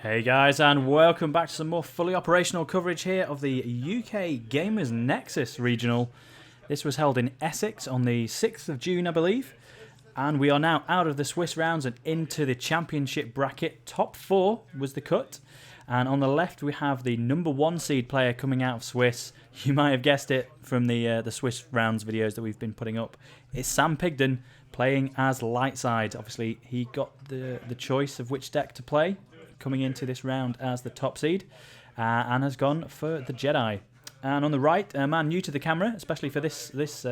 Hey guys, and welcome back to some more fully operational coverage here of the UK Gamerz Nexus Regional. This was held in Essex on the 6th of June, I believe. And we are now out of the Swiss rounds and into the championship bracket. Top 4 was the cut. And on the left we have the number 1 seed player coming out of Swiss. You might have guessed it from the Swiss rounds videos that we've been putting up. It's Sam Pigden playing as Lightside. Obviously he got the choice of which deck to play coming into this round as the top seed, and has gone for the Jedi. And on the right, a man new to the camera, especially for this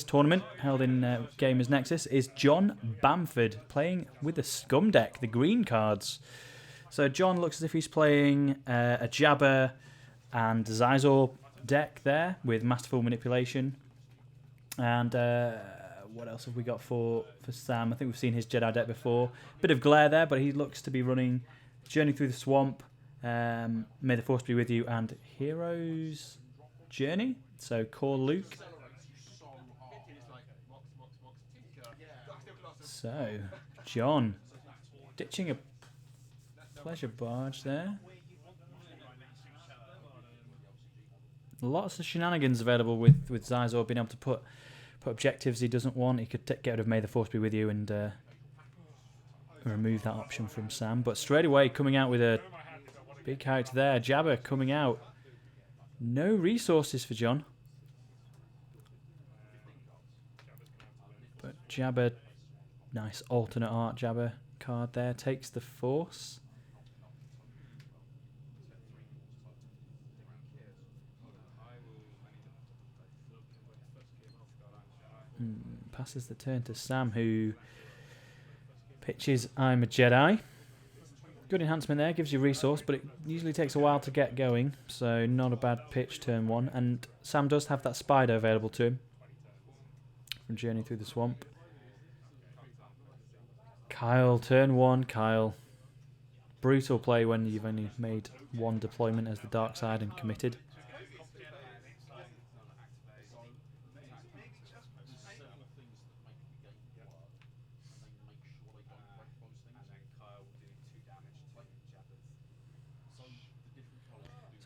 tournament held in Gamerz Nexus, is John Bamford, playing with the Scum deck, the green cards. So John looks as if he's playing a Jabber and Zizor deck there with Masterful Manipulation. And what else have we got for Sam? I think we've seen his Jedi deck before. Bit of glare there, but he looks to be running Journey Through the Swamp, May the Force Be With You, and Hero's Journey. So Core Luke. So John ditching a Pleasure Barge there. Lots of shenanigans available with Zizor being able to put objectives he doesn't want. He could get rid of May the Force Be With You and remove that option from Sam. But straight away coming out with a big character there. Jabber coming out. No resources for John. But Jabber, nice alternate art Jabber card there. Takes the Force. Passes the turn to Sam, who pitches I'm a Jedi. Good enhancement there, gives you resource, but it usually takes a while to get going, so not a bad pitch turn 1. And Sam does have that spider available to him from Journey Through the Swamp. Kyle, turn 1, Kyle. Brutal play when you've only made one deployment as the dark side and committed.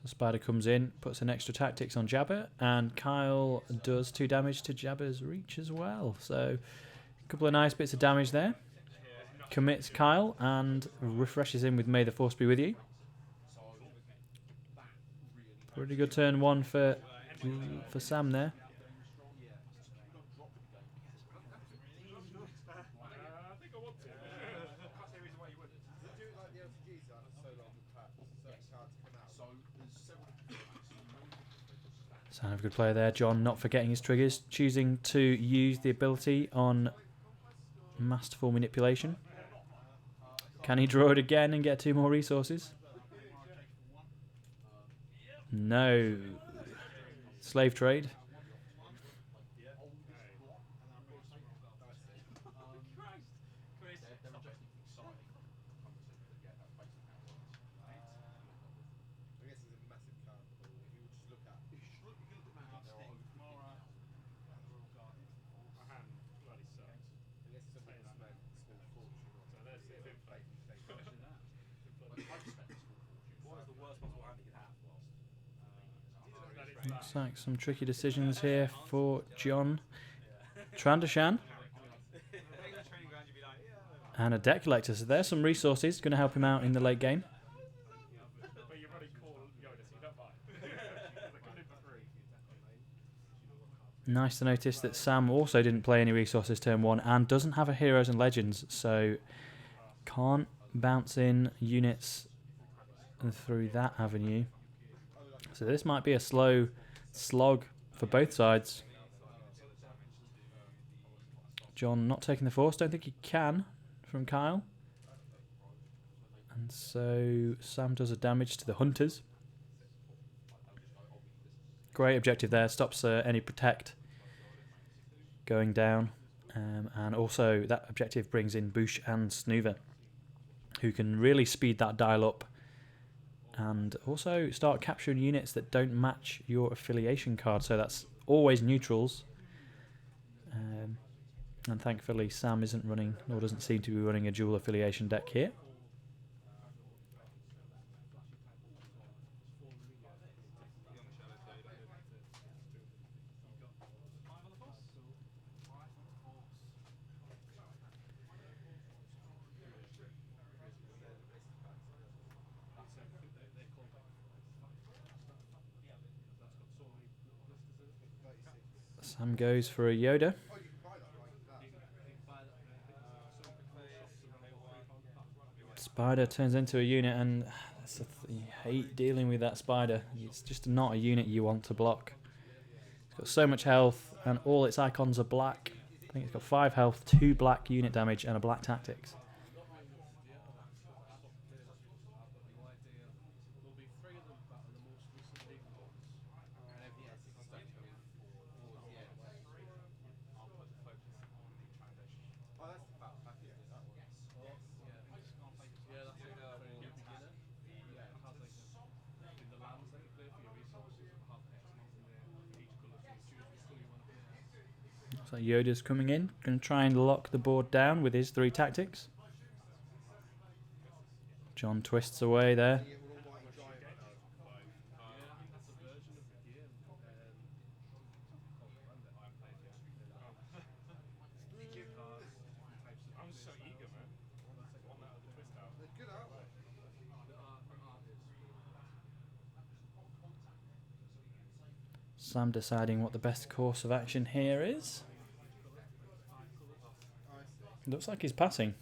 Spider comes in, puts an extra tactics on Jabber, and Kyle does 2 damage to Jabber's reach as well. So a couple of nice bits of damage there. Commits Kyle and refreshes him with May the Force Be With You. Pretty good turn 1 for Sam there. Sign of a good player there. John not forgetting his triggers, choosing to use the ability on Masterful Manipulation. Can he draw it again and get 2 more resources? No. Slave trade. Looks like some tricky decisions here for John. Trandashan. And a deck collector. So there's some resources going to help him out in the late game. Nice to notice that Sam also didn't play any resources turn 1 and doesn't have a Heroes and Legends. So can't bounce in units through that avenue. So this might be a slow slog for both sides. John not taking the Force. Don't think he can from Kyle. And so Sam does a damage to the Hunters. Great objective there. Stops any Protect going down. And also that objective brings in Boosh and Snoover, who can really speed that dial up. And also start capturing units that don't match your affiliation card. So that's always neutrals. And thankfully Sam isn't running, or doesn't seem to be running, a dual affiliation deck here. Sam goes for a Yoda. Spider turns into a unit, and you hate dealing with that spider. It's just not a unit you want to block. It's got so much health, and all its icons are black. I think it's got 5 health, 2 black unit damage, and a black tactics. So Yoda's coming in, going to try and lock the board down with his 3 tactics. John twists away there. Sam deciding what the best course of action here is. Looks like he's passing.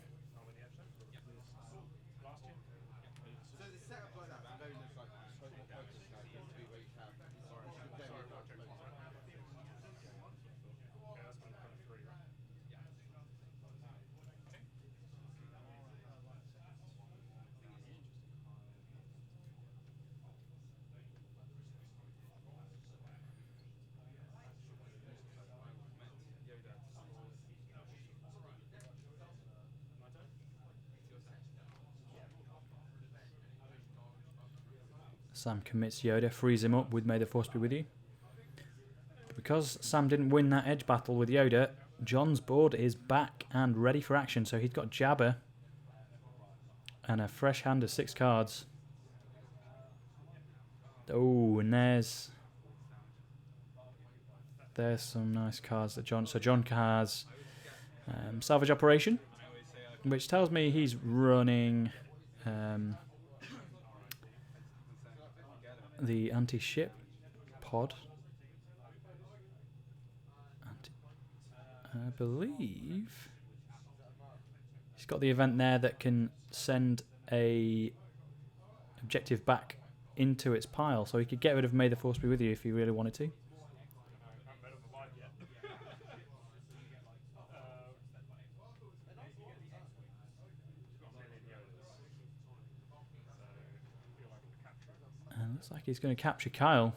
Sam commits Yoda, frees him up with May the Force be with you. But because Sam didn't win that edge battle with Yoda, John's board is back and ready for action. So he's got Jabba and a fresh hand of 6 cards. Oh, and there's some nice cards that John... So John has Salvage Operation, which tells me he's running the anti-ship pod. I believe he's got the event there that can send a objective back into its pile, so he could get rid of May the Force be with you if he really wanted to. And looks like he's going to capture Kyle.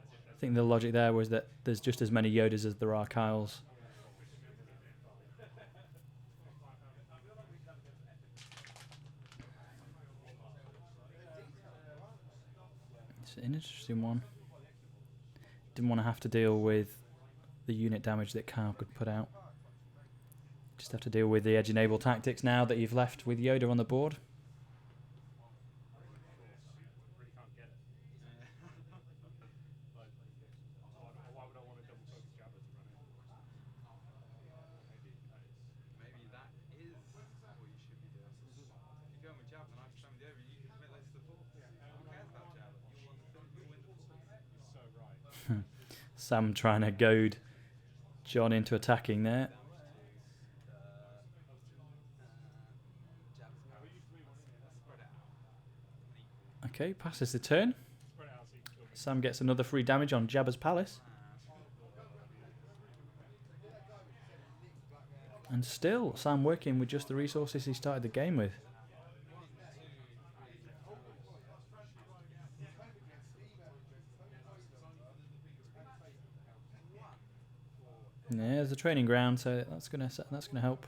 I think the logic there was that there's just as many Yodas as there are Kyles. It's an interesting one. Didn't want to have to deal with the unit damage that Kyle could put out. Just have to deal with the edge enable tactics now that you've left with Yoda on the board. Sam trying to goad John into attacking there. Okay, passes the turn. Sam gets another free damage on Jabba's Palace. And still, Sam working with just the resources he started the game with. Yeah, there's a training ground, so that's gonna help.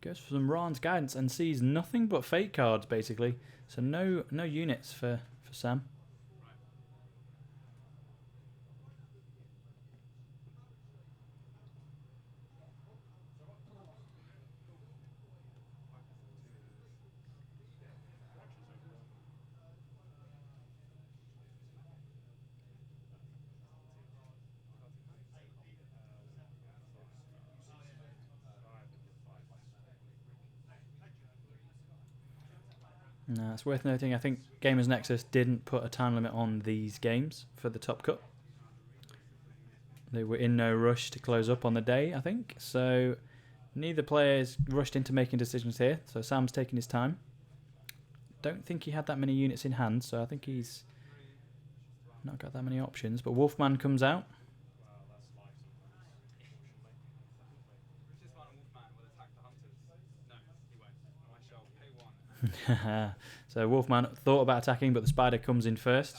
Goes for some Ran's guidance and sees nothing but fake cards, basically. So no units for Sam. No, it's worth noting, I think Gamerz Nexus didn't put a time limit on these games for the Top Cut. They were in no rush to close up on the day, I think. So neither player's rushed into making decisions here. So Sam's taking his time. Don't think he had that many units in hand, so I think he's not got that many options. But Wolfman comes out. So Wolfman thought about attacking, but the spider comes in first.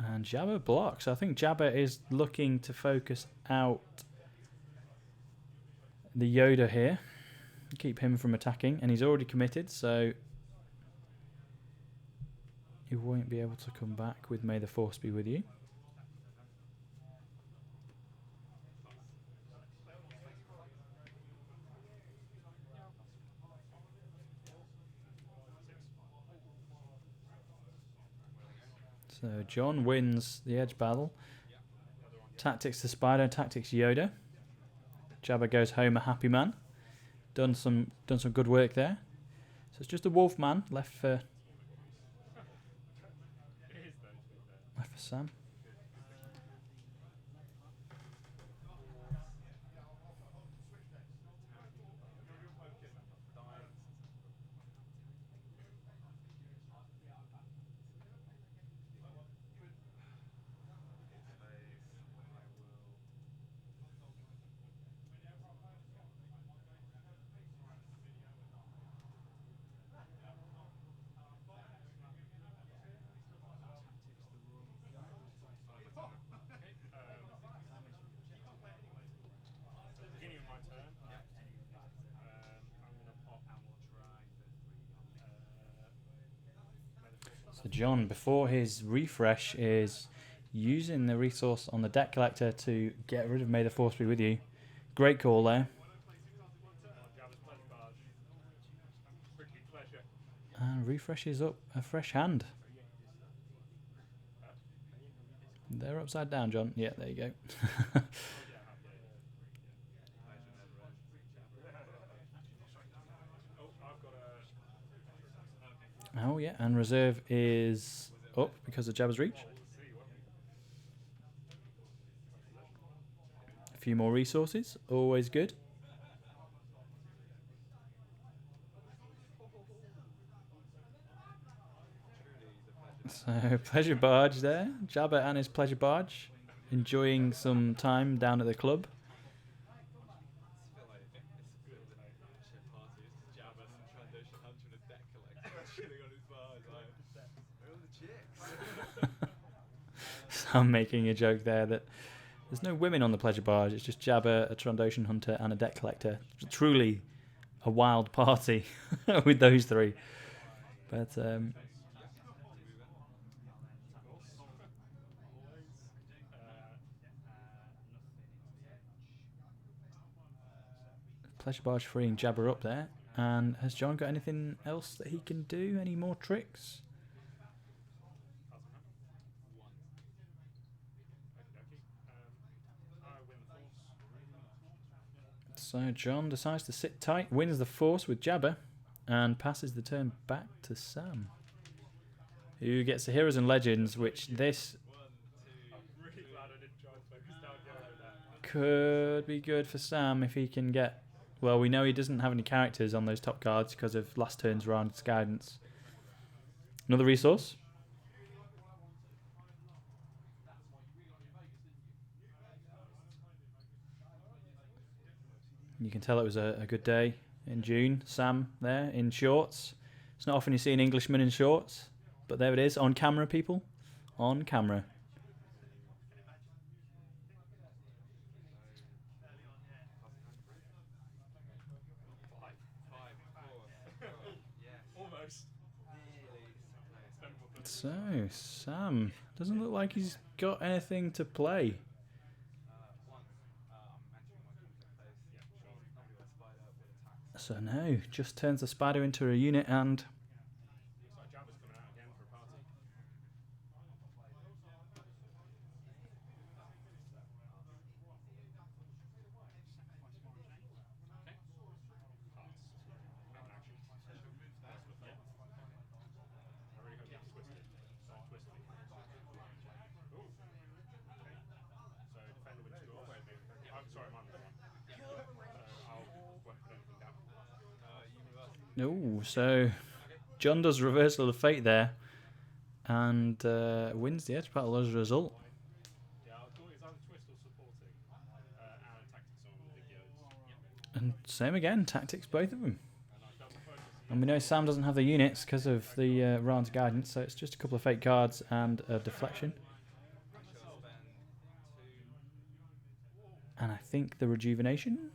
And Jabba blocks. I think Jabba is looking to focus out the Yoda here. Keep him from attacking. And he's already committed, so he won't be able to come back with May the Force be with you. So John wins the edge battle. Tactics to Spider, tactics Yoda. Jabba goes home a happy man. Done some good work there. So it's just a Wolfman left for Sam. So John, before his refresh, is using the resource on the deck collector to get rid of May the Force be with you. Great call there. And refreshes up a fresh hand. They're upside down, John. Yeah, there you go. Oh, yeah, and reserve is up because of Jabba's reach. A few more resources, always good. So, pleasure barge there. Jabba and his pleasure barge enjoying some time down at the club. So I'm making a joke there that there's no women on the pleasure barge. It's just Jabba, a Trandoshan hunter, and a deck collector. Truly a wild party with those three. But pleasure barge freeing Jabba up there. And has John got anything else that he can do? Any more tricks? So John decides to sit tight, wins the Force with Jabba, and passes the turn back to Sam, who gets the Heroes and Legends, which this could be good for Sam if he can get... Well, we know he doesn't have any characters on those top cards because of last turn's round's guidance. Another resource. You can tell it was a good day in June. Sam there in shorts. It's not often you see an Englishman in shorts, but there it is. On camera, people. On camera. So, Sam doesn't look like he's got anything to play. So no, just turns the spider into a unit and... Oh, so John does reversal of fate there and wins the edge battle as a result. And same again, tactics, both of them. And we know Sam doesn't have the units because of the Ran's guidance, so it's just a couple of fake cards and a deflection. And I think the rejuvenation.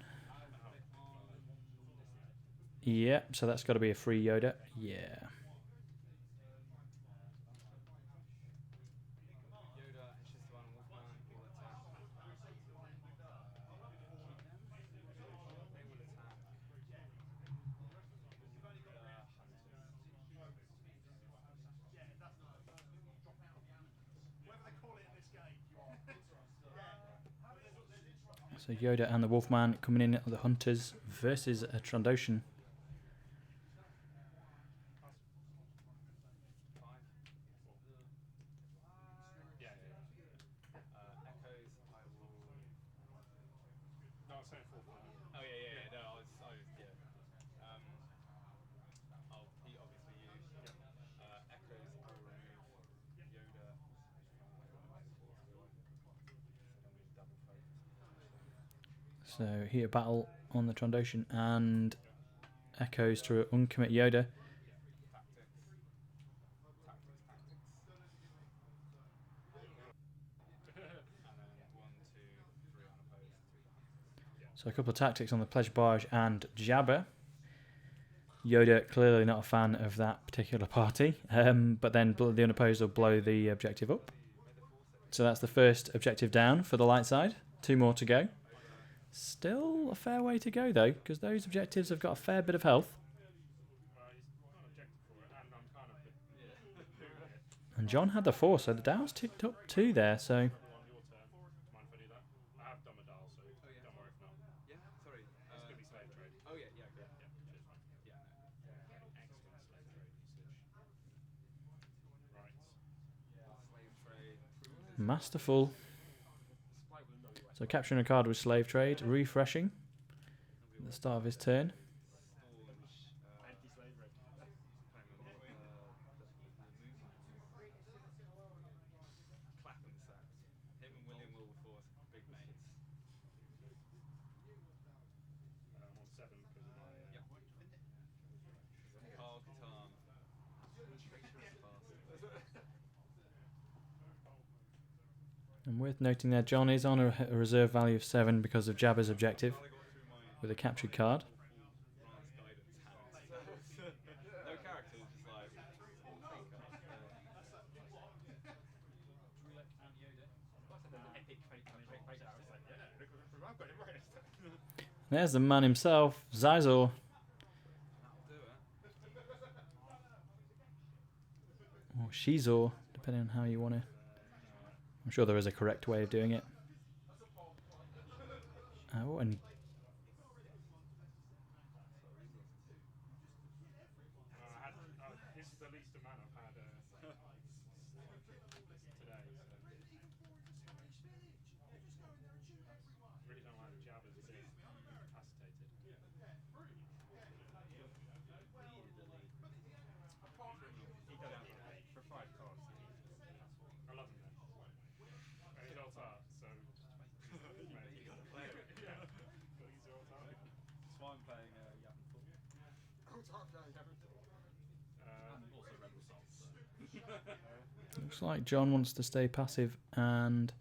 Yep, so that's got to be a free Yoda. Yeah. So Yoda and the Wolfman coming in at the Hunters versus a Trandoshan. So here battle on the Trandoshan and Echoes to uncommit Yoda. So a couple of tactics on the Pleasure Barge and Jabba. Yoda clearly not a fan of that particular party, but then the unopposed will blow the objective up. So that's the first objective down for the light side. 2 more to go. Still a fair way to go though, because those objectives have got a fair bit of health. And John had the 4, so the Dow's ticked up 2 there, so... Masterful. So capturing a card with slave trade, refreshing at the start of his turn. And worth noting there, John is on a reserve value of 7 because of Jabba's objective with a captured card. There's the man himself, Zizor. Or Shizor, depending on how you want to. I'm sure there is a correct way of doing it. Oh, and looks like John wants to stay passive and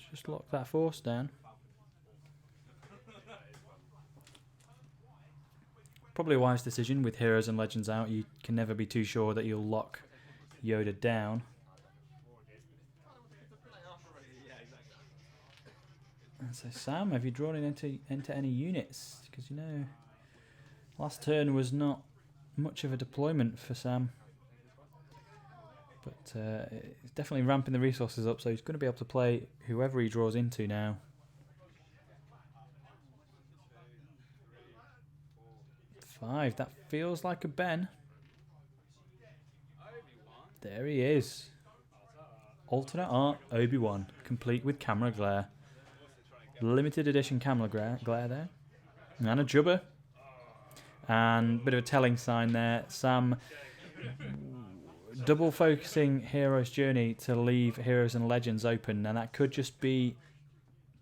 just lock that force down. Probably a wise decision with Heroes and Legends out. You can never be too sure that you'll lock Yoda down. And so Sam, have you drawn into any units? Because you know, last turn was not much of a deployment for Sam. But it's definitely ramping the resources up, so he's going to be able to play whoever he draws into now. 5, that feels like a Ben. There he is. Alternate art Obi-Wan, complete with camera glare. Limited edition camera glare there. And a jubber. And a bit of a telling sign there. Sam double focusing Hero's Journey to leave Heroes and Legends open. And that could just be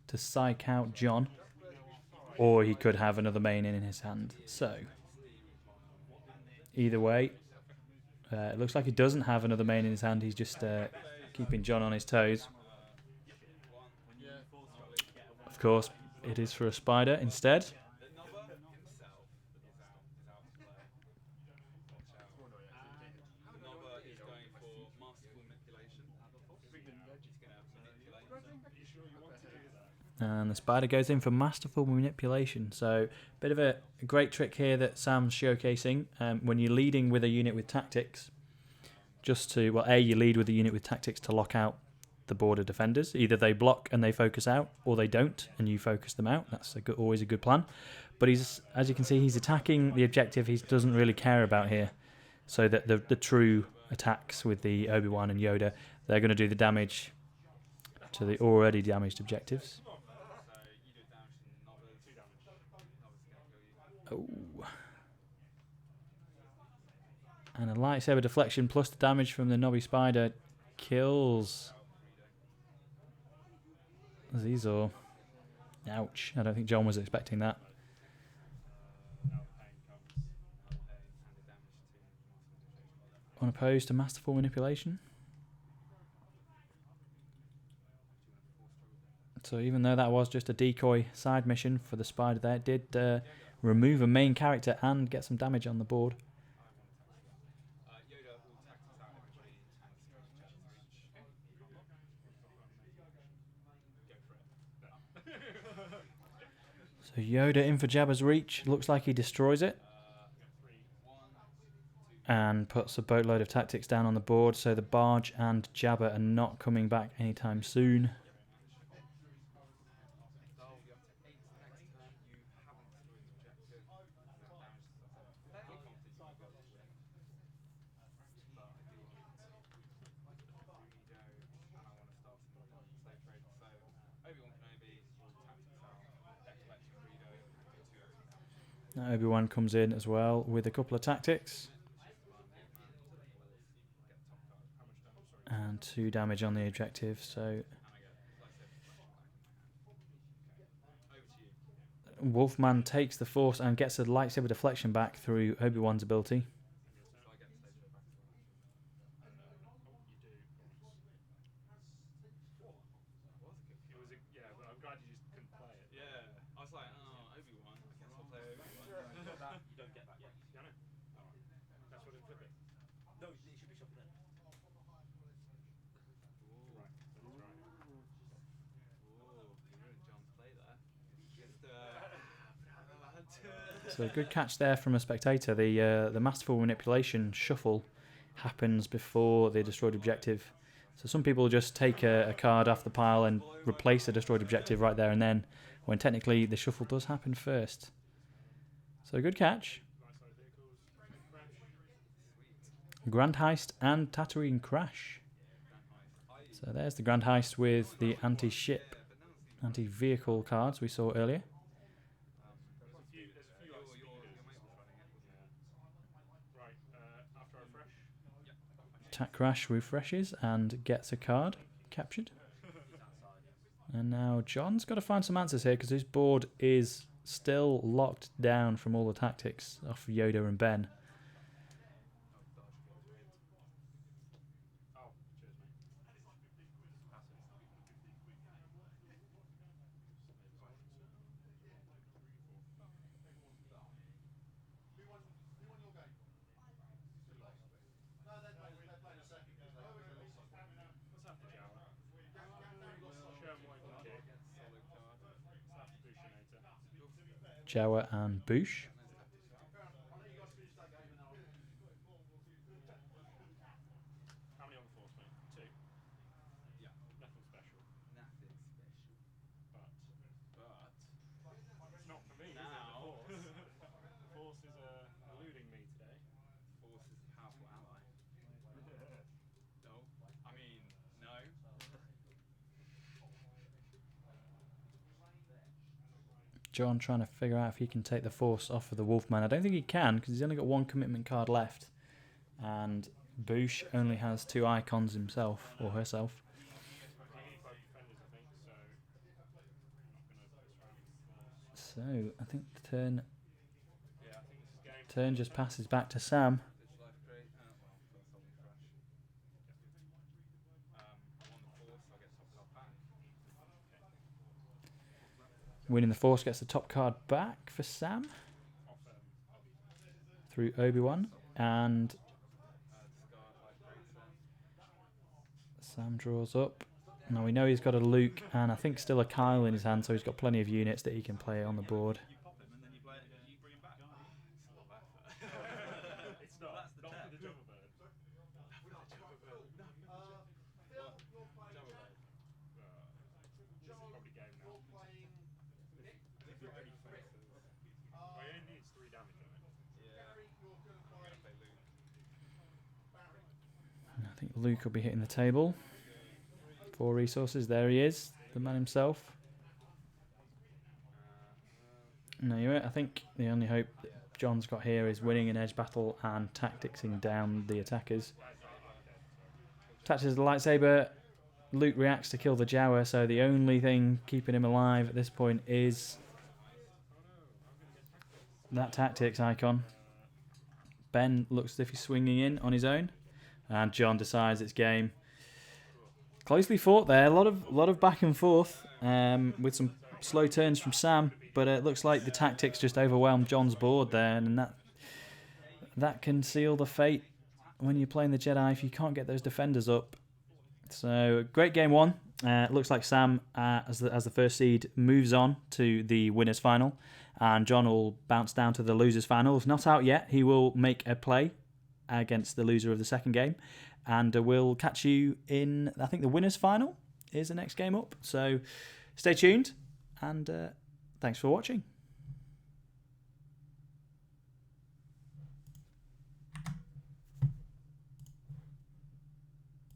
to psych out John. Or he could have another main in his hand. So, either way, it looks like he doesn't have another main in his hand. He's just keeping John on his toes. Of course, it is for a spider instead. And the spider goes in for masterful manipulation. So, a bit of a great trick here that Sam's showcasing. When you're leading with a unit with tactics, just to, well, you lead with a unit with tactics to lock out the border defenders. Either they block and they focus out, or they don't and you focus them out. That's always a good plan. But he's, as you can see, he's attacking the objective he doesn't really care about here. So that the true attacks with the Obi-Wan and Yoda, they're going to do the damage to the already damaged objectives. Oh. And a lightsaber deflection plus the damage from the Nobby Spider kills Zizor. Ouch. I don't think John was expecting that. Unopposed to masterful manipulation. So even though that was just a decoy side mission for the spider there, it did remove a main character and get some damage on the board. So Yoda in for Jabba's reach. Looks like he destroys it. And puts a boatload of tactics down on the board. So the Barge and Jabba are not coming back anytime soon. Now Obi-Wan comes in as well with a couple of tactics. And 2 damage on the objective, so Wolfman takes the Force and gets a lightsaber deflection back through Obi-Wan's ability. So good catch there from a spectator. The masterful manipulation shuffle happens before the destroyed objective. So some people just take a card off the pile and replace the destroyed objective right there and then, when technically the shuffle does happen first. So good catch. Grand Heist and Tatooine Crash. So there's the Grand Heist with the anti-ship, anti-vehicle cards we saw earlier. Attack Crash refreshes and gets a card captured. And now John's got to find some answers here because his board is still locked down from all the tactics off Yoda and Ben. Jawa and Boosh. How many on the Force, mate? 2? Yeah. Nothing special. Nothing special. But it's not for me, now, is it? The Force is eluding me today. The Force is a powerful ally. No. I mean, no. John trying to figure out if he can take the force off of the Wolfman. I don't think he can because he's only got one commitment card left. And Boosh only has 2 icons himself or herself. So I think the turn just passes back to Sam. Winning the force gets the top card back for Sam through Obi-Wan, and Sam draws up. Now we know he's got a Luke and I think still a Kyle in his hand, so he's got plenty of units that he can play on the board. I think Luke will be hitting the table. 4 resources, there he is, the man himself. No, I think the only hope that John's got here is winning an edge battle and tacticsing down the attackers. Attaches the lightsaber, Luke reacts to kill the Jawa, so the only thing keeping him alive at this point is that tactics icon. Ben looks as if he's swinging in on his own, and John decides it's game. Closely fought there, a lot of back and forth with some slow turns from Sam, but it looks like the tactics just overwhelmed John's board there, and that can seal the fate when you're playing the Jedi if you can't get those defenders up. So great game 1. Looks like Sam, as the first seed, moves on to the winners final, and John will bounce down to the losers final. If not out yet, he will make a play against the loser of the second game, and we'll catch you in, I think the winners final is the next game up. So stay tuned, and thanks for watching.